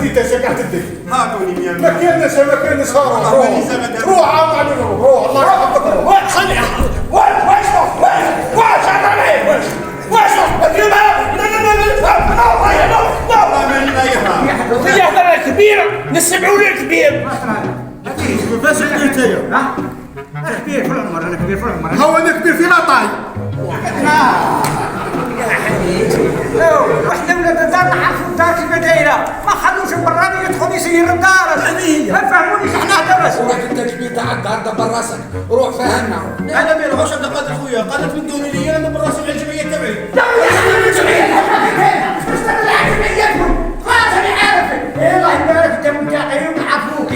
تيتا سكعت الدك هاكوني مية ما كاينش روح عاود على روح الله يحفظك روح خلي واش عليك واش هي كبيرة نسمعوا لك كبير فاش انت ها؟ انا كبير في العمر، انا كبير في العمر. هو انا كبير في لاطاي وحنا ولاد الدار نعرفوا الدار كيف دايره، ما خلوش البراني يدخل يسير الدار. ما فهمونيش حنا درس. روح انت كبير تاع الدار دبر راسك روح فهمنا. انا ما يلغوش عند قاد خويا قالت من دوني لي انا بالراس على الجمعيه تبعي. الله يبارك انت متاعي ونعرفوك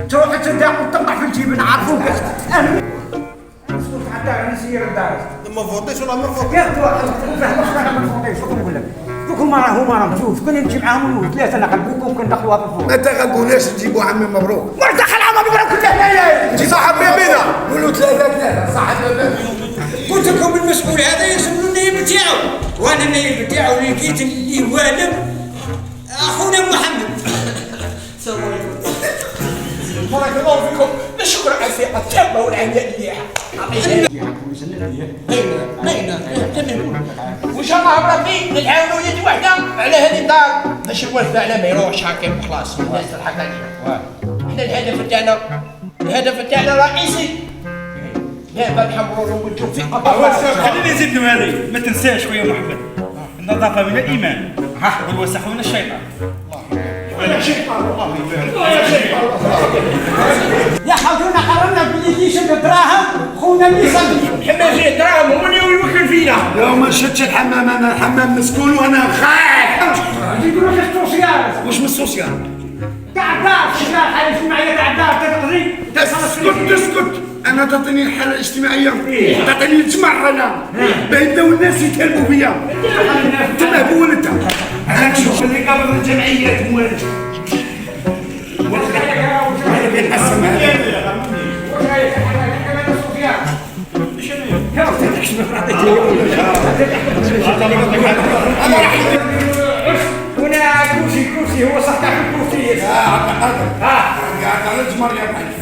تروح تدق وتطلع في الجيب نعرفوك. مسكوت حتى نسير الدار. ما فوتيش ولا ما فوتيش. يا فهمت انا ما فوتيش شكون نقول لك. دوك هما شوف كنا نمشي معاهم ولود ثلاثه نقلبوكم كندخلوها في الفوق. ما تغلبوناش تجيبوا عمي مبروك واش دخل عمر مبروك كنت هنايا. انت صاحب بيبينا قولوا ثلاثه صاحب بيبينا. قلت لكم المسؤول هذا يسموا النايب تاعو وانا النايب تاعو اللي لقيت اللي والم اخونا محمد. السلام عليكم. بارك الله فيكم نشكر على الثقه التامه والعناء اللي وان شاء الله ربي نتعاونوا يد وحده على هذه الدار باش الوالد تاعنا ما يروحش هكا وخلاص. الناس الحقانيه احنا الهدف تاعنا رئيسي دابا نحاولوا نوجهوا ثقه. خليني نزيد له هذه ما تنساش خويا محمد النظافه من الايمان والوسخ من الشيطان. يا شيطان والله يا حاولونا قررنا بلي يشد الدراهم خونا اللي يصلي. حنا فيه دراهم هو اللي يوكل فينا. لو ما شدش الحمام انا الحمام مسكون وانا خايف. يقولوا لك السوسيال واش من السوسيال؟ تاع الدار شكرا الحاله الاجتماعيه تاع الدار تقضي. اسكت انا تعطيني الحاله الاجتماعيه تعطيني الجمع انا بيبداو الناس يتكلموا بيا انتبه بولدها انا نشوف اللي قبل الجمعيات موالد هذا بينقسم هذا هنا كرسي هو صح تاع الكرسي. قاعد على الجمر يا معلم.